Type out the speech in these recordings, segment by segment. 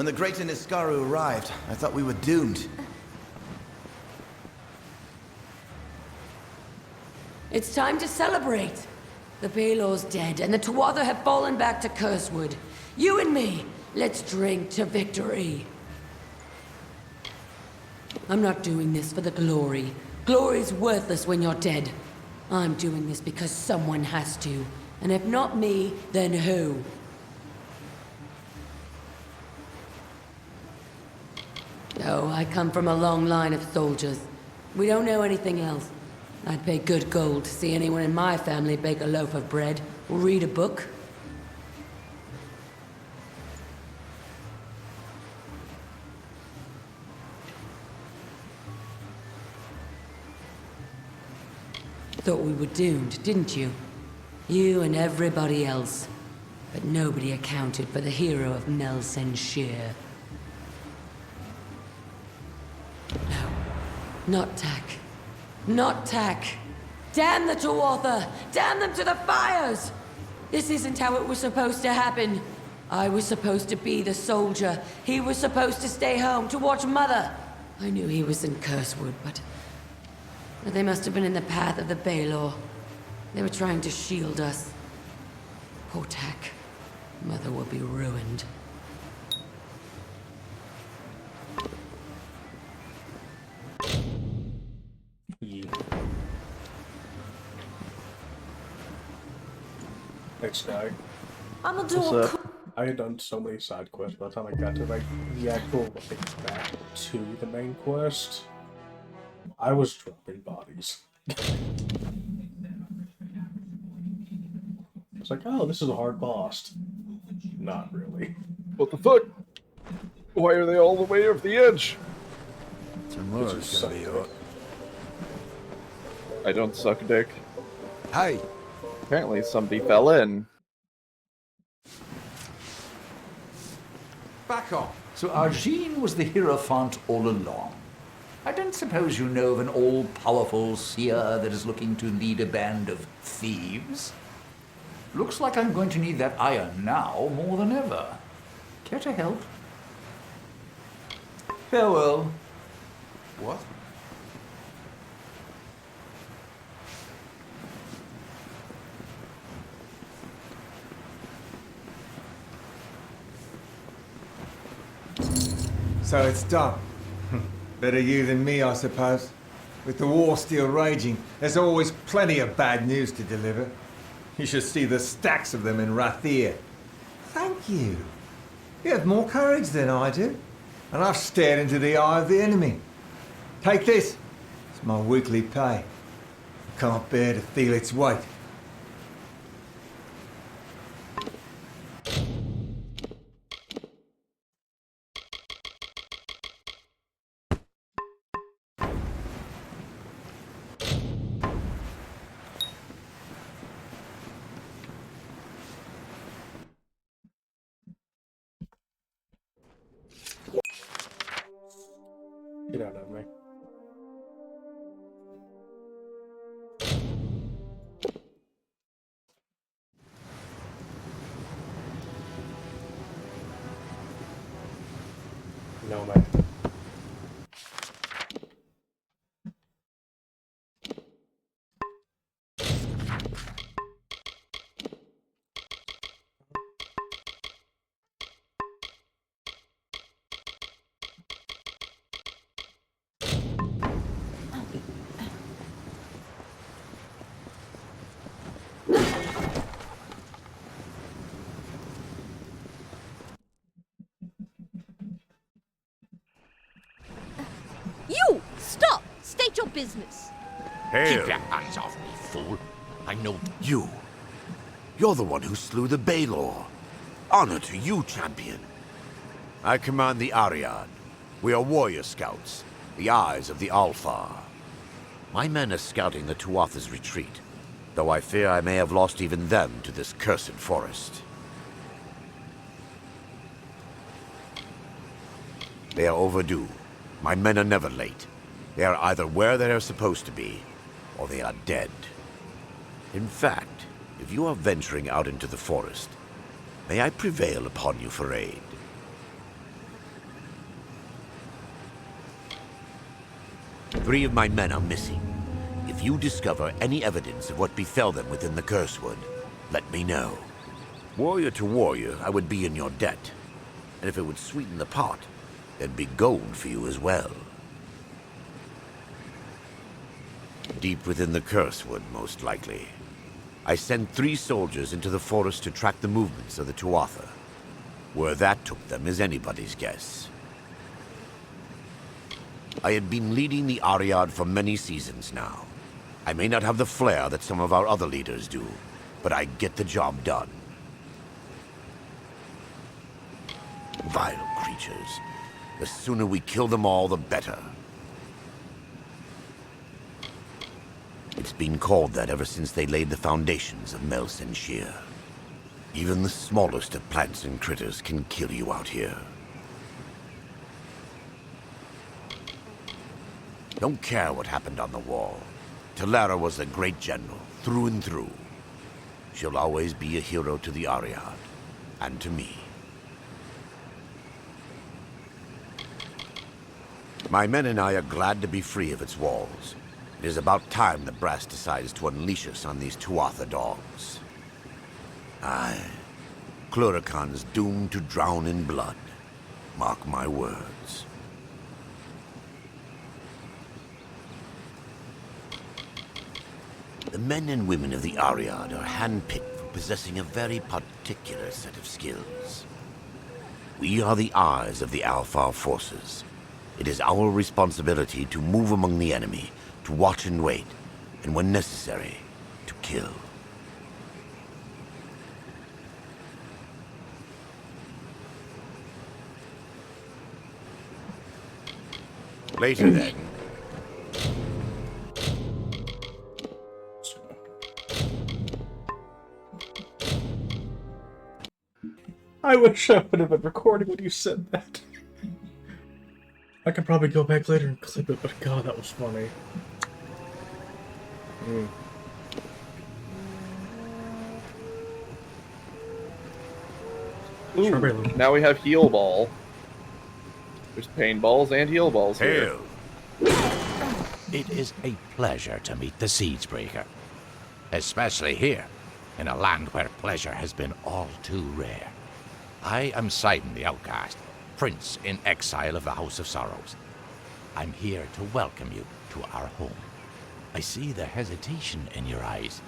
When the great Niskaru arrived, I thought we were doomed. It's time to celebrate. The Baelor's dead, and the Tuatha have fallen back to Cursewood. You and me, let's drink to victory. I'm not doing this for the glory. Glory's worthless when you're dead. I'm doing this because someone has to. And if not me, then who? Oh, I come from a long line of soldiers. We don't know anything else. I'd pay good gold to see anyone in my family bake a loaf of bread or read a book. Thought we were doomed, didn't you? You and everybody else. But nobody accounted for the hero of Nelson Shear. No. Not Tak. Not Tak. Damn the Tuatha! Damn them to the fires! This isn't how it was supposed to happen. I was supposed to be the soldier. He was supposed to stay home to watch Mother. I knew he was in Cursewood, but they must have been in the path of the Baelor. They were trying to shield us. Poor Tak. Mother will be ruined. Next guy. Amalur. I had done so many side quests by the time I got to like the actual back to the main quest. I was dropping bodies. It's like, oh, this is a hard boss. Not really. What the fuck? Why are they all the way off the edge? Tomorrow's gonna be hot. I don't suck dick. Hey! Apparently somebody fell in. Back off. So Argene was the Hierophant all along. I don't suppose you know of an all-powerful seer that is looking to lead a band of thieves? Looks like I'm going to need that iron now more than ever. Care to help? Farewell. What? So it's done. Better you than me, I suppose. With the war still raging, there's always plenty of bad news to deliver. You should see the stacks of them in Rathir. Thank you. You have more courage than I do. And I've stared into the eye of the enemy. Take this. It's my weekly pay. I can't bear to feel its weight. Get out of me. No, man. You! Stop! State your business. Keep your hands off me, fool. I know you. You're the one who slew the Baelor. Honor to you, champion. I command the Ariad. We are warrior scouts, the eyes of the Alfar. My men are scouting the Tuatha's retreat, though I fear I may have lost even them to this cursed forest. They are overdue. My men are never late. They are either where they are supposed to be, or they are dead. In fact, if you are venturing out into the forest, may I prevail upon you for aid? 3 of my men are missing. If you discover any evidence of what befell them within the Cursewood, let me know. Warrior to warrior, I would be in your debt. And if it would sweeten the pot, there'd be gold for you as well. Deep within the Cursewood, most likely. I sent 3 soldiers into the forest to track the movements of the Tuatha. Where that took them is anybody's guess. I had been leading the Ariad for many seasons now. I may not have the flair that some of our other leaders do, but I get the job done. Vile creatures. The sooner we kill them all, the better. It's been called that ever since they laid the foundations of Mel Senshir. Even the smallest of plants and critters can kill you out here. Don't care what happened on the wall. Talara was a great general, through and through. She'll always be a hero to the Ariad, and to me. My men and I are glad to be free of its walls. It is about time the brass decides to unleash us on these Tuatha dogs. Aye, Cluracan's doomed to drown in blood. Mark my words. The men and women of the Ariad are handpicked for possessing a very particular set of skills. We are the eyes of the Alfar forces. It is our responsibility to move among the enemy, to watch and wait, and when necessary, to kill. Later then. I wish I would have been recording when you said that. I could probably go back later and clip it, but god, that was funny. Ooh, now we have heal ball. There's pain balls and heal balls here. It is a pleasure to meet the Siegebreaker. Especially here, in a land where pleasure has been all too rare. I am Sidon the Outcast, Prince in exile of the House of Sorrows. I'm here to welcome you to our home. I see the hesitation in your eyes.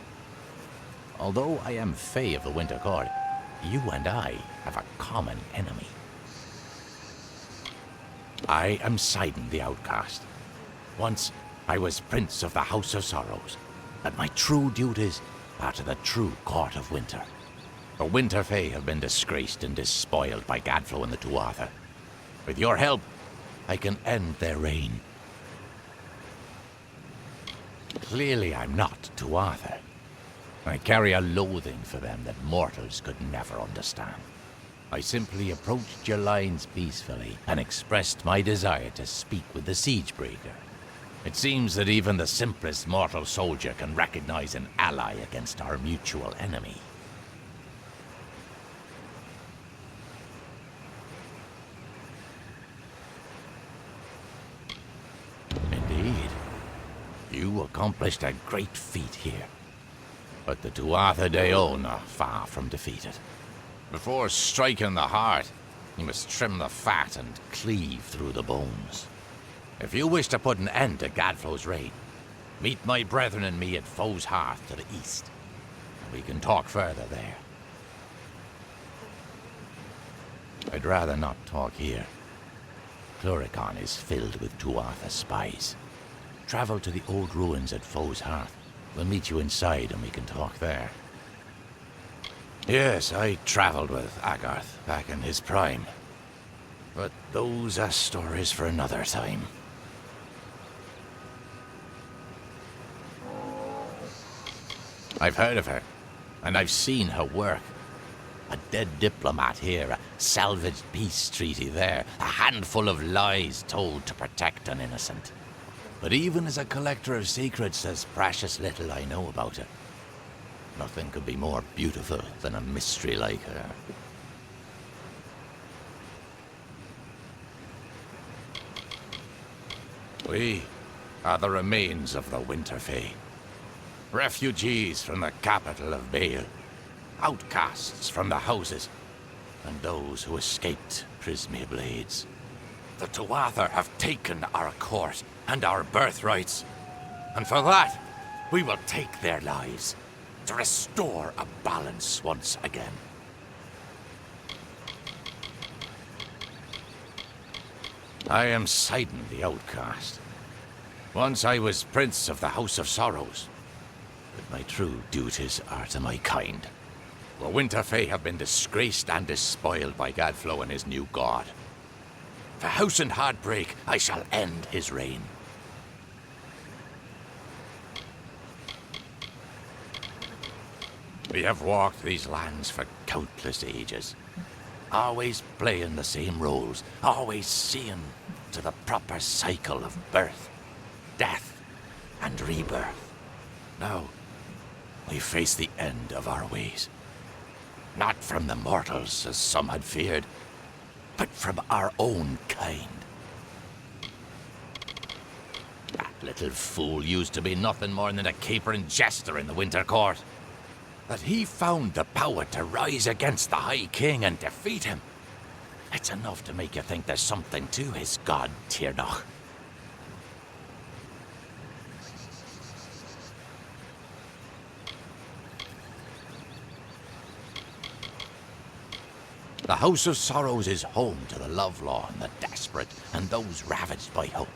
Although I am Fae of the Winter Court, you and I have a common enemy. I am Sidon the Outcast. Once, I was Prince of the House of Sorrows, but my true duties are to the true Court of Winter. The Winter Fae have been disgraced and despoiled by Gadflo and the Tuatha. With your help, I can end their reign. Clearly I'm not Tuatha. I carry a loathing for them that mortals could never understand. I simply approached your lines peacefully and expressed my desire to speak with the Siegebreaker. It seems that even the simplest mortal soldier can recognize an ally against our mutual enemy. Indeed. You accomplished a great feat here. But the Tuatha Deon are far from defeated. Before striking the heart, you must trim the fat and cleave through the bones. If you wish to put an end to Gadflo's reign, meet my brethren and me at Foe's Hearth to the east. We can talk further there. I'd rather not talk here. Cluracan is filled with Tuatha spies. Travel to the old ruins at Foe's Hearth. We'll meet you inside and we can talk there. Yes, I traveled with Agarth back in his prime. But those are stories for another time. I've heard of her, and I've seen her work. A dead diplomat here, a salvaged peace treaty there, a handful of lies told to protect an innocent. But even as a collector of secrets, there's precious little I know about her. Nothing could be more beautiful than a mystery like her. are the remains of the Winterfell. Refugees from the capital of Bale, outcasts from the houses, and those who escaped Prismere Blades. The Tuatha have taken our court and our birthrights, and for that, we will take their lives to restore a balance once again. I am Sidon the Outcast. Once I was Prince of the House of Sorrows, but my true duties are to my kind. The Winterfell have been disgraced and despoiled by Gadflow and his new god. For House and Heartbreak, I shall end his reign. We have walked these lands for countless ages, always playing the same roles, always seeing to the proper cycle of birth, death, and rebirth. Now, we face the end of our ways. Not from the mortals, as some had feared, but from our own kind. That little fool used to be nothing more than a capering jester in the Winter Court. But he found the power to rise against the High King and defeat him. It's enough to make you think there's something to his god, Tirnoch. The House of Sorrows is home to the lovelorn, the desperate, and those ravaged by hope.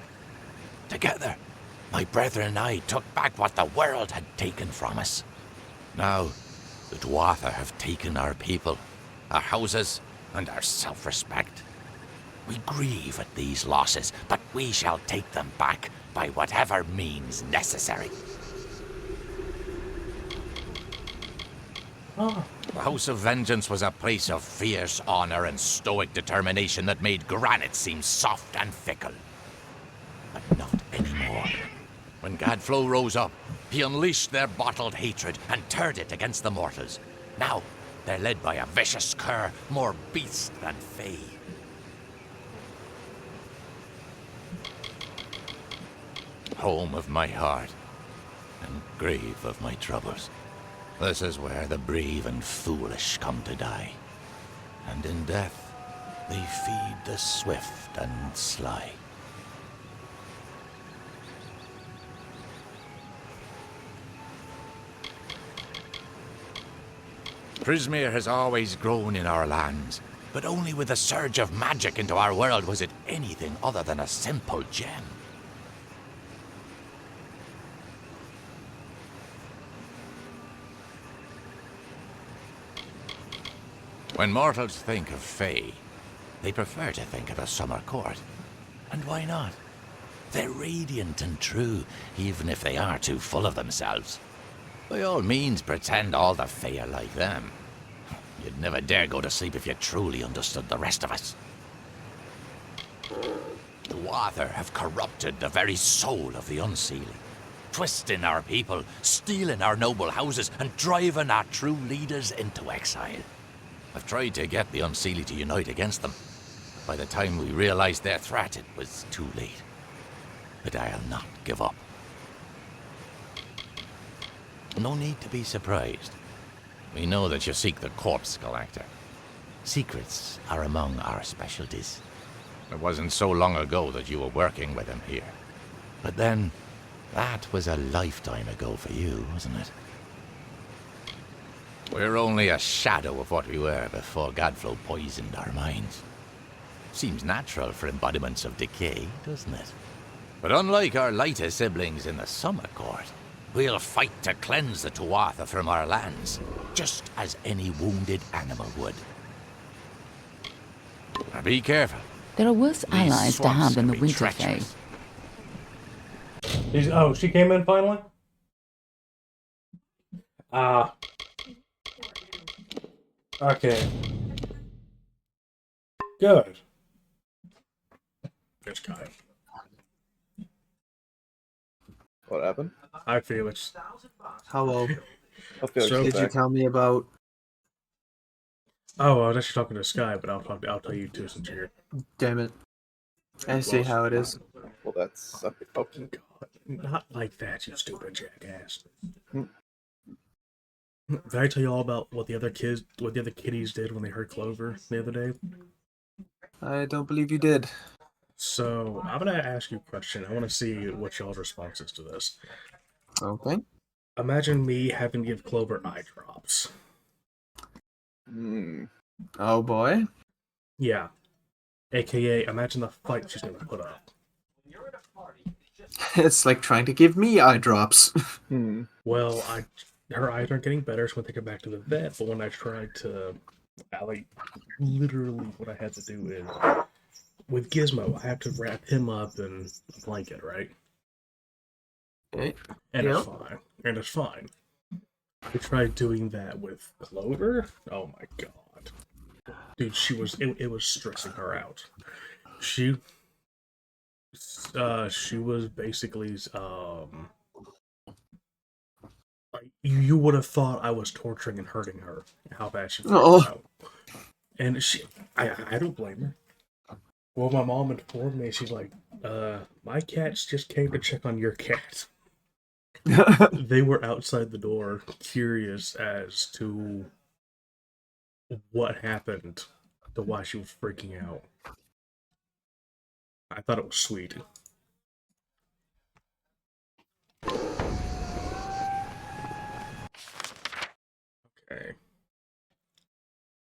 Together, my brethren and I took back what the world had taken from us. Now, the Tuatha have taken our people, our houses, and our self-respect. We grieve at these losses, but we shall take them back by whatever means necessary. The House of Vengeance was a place of fierce honor and stoic determination that made granite seem soft and fickle. But not anymore. When Gadflow rose up, he unleashed their bottled hatred and turned it against the mortals. Now, they're led by a vicious cur, more beast than fey. Home of my heart, and grave of my troubles. This is where the brave and foolish come to die. And in death, they feed the swift and sly. Prismere has always grown in our lands, but only with the surge of magic into our world was it anything other than a simple gem. When mortals think of Fae, they prefer to think of the Summer Court. And why not? They're radiant and true, even if they are too full of themselves. By all means, pretend all the Fae are like them. You'd never dare go to sleep if you truly understood the rest of us. The Tuatha have corrupted the very soul of the Unseelie, twisting our people, stealing our noble houses, and driving our true leaders into exile. I've tried to get the Unseelie to unite against them. By the time we realized their threat, it was too late. But I'll not give up. No need to be surprised. We know that you seek the corpse collector. Secrets are among our specialties. It wasn't so long ago that you were working with him here. But then, that was a lifetime ago for you, wasn't it? We're only a shadow of what we were before Gadflow poisoned our minds. Seems natural for embodiments of decay, doesn't it? But unlike our lighter siblings in the Summer Court, we'll fight to cleanse the Tuatha from our lands, just as any wounded animal would. Now be careful. There are worse allies to have than the Winterfell. Oh, she came in finally? Okay. Good. This guy. What happened? Hi, Felix. Hello. Oh, Felix So- is Did you back. tell me about... Oh, I was actually talking to Sky, but I'll tell you too since you're here. Damn it. I see how it is. Well, that's okay. Oh, God, not like that, you stupid jackass. Did I tell you all about what the other kitties did when they heard Clover the other day? I don't believe you did. So I'm gonna ask you a question. I want to see what y'all's response is to this. Okay. Imagine me having to give Clover eye drops. Oh boy. Yeah. AKA, imagine the fight she's gonna put up. It's like trying to give me eye drops. Well, her eyes aren't getting better, so I'm gonna take her back to the vet. But when I tried to, literally, what I had to do is with Gizmo, I have to wrap him up in a blanket, right? Okay. And Yeah. it's fine. And it's fine. I tried doing that with Clover. Oh my god, dude, it was stressing her out. She was basically like, you would have thought I was torturing and hurting her. How bad she freaked out. And I don't blame her. Well, my mom informed me, she's like, my cats just came to check on your cat. They were outside the door, curious as to what happened, to why she was freaking out. I thought it was sweet. Okay.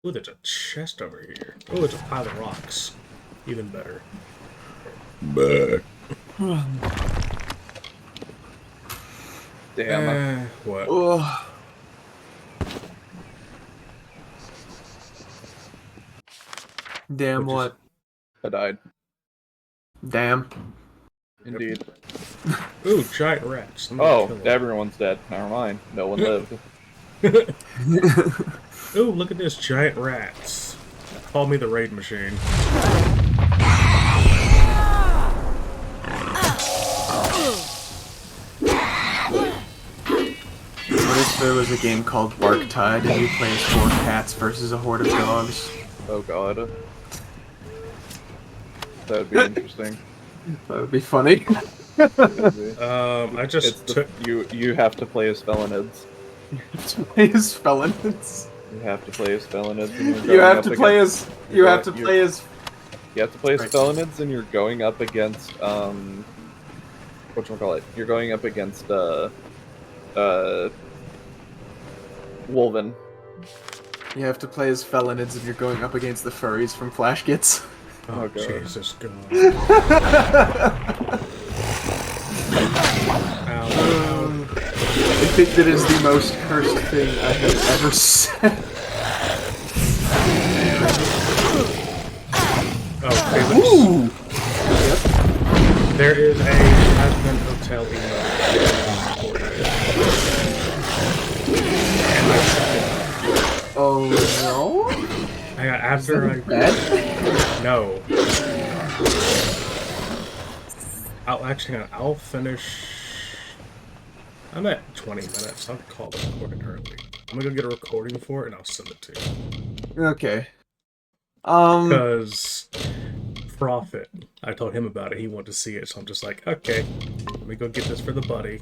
Ooh, there's a chest over here. Oh, there's a pile of rocks. Even better. Damn. What? Oh. Damn what? I died. Damn. Indeed. Ooh, giant rats. I'm gonna kill them. Everyone's dead. Never mind. No one lived. Ooh, look at this, giant rats. Call me the raid machine. What if there was a game called Bark Tide and you play as 4 cats versus a horde of dogs? Oh god. That would be interesting. That would be funny. I just took... You have to play as Felinids. You have to play as Felinids. You have to play as Felinids. You have to play as... You have to play as... You have to play as Felinids, and you're going up against, whatchamacallit? You're going up against, Wolven. You have to play as Felinids and you're going up against the furries from Flash Gits. Oh, Jesus God. I think that is the most cursed thing I have ever said. Okay, ooh! Yep. There is a Jasmine Hotel emote. Oh no? After I... Bad? No. I'll finish... I'm at 20 minutes. I'll call the recording early. I'm gonna go get a recording for it and I'll send it to you. Okay. Because Prophet, I told him about it, he wanted to see it, so I'm just like, okay, let me go get this for the buddy.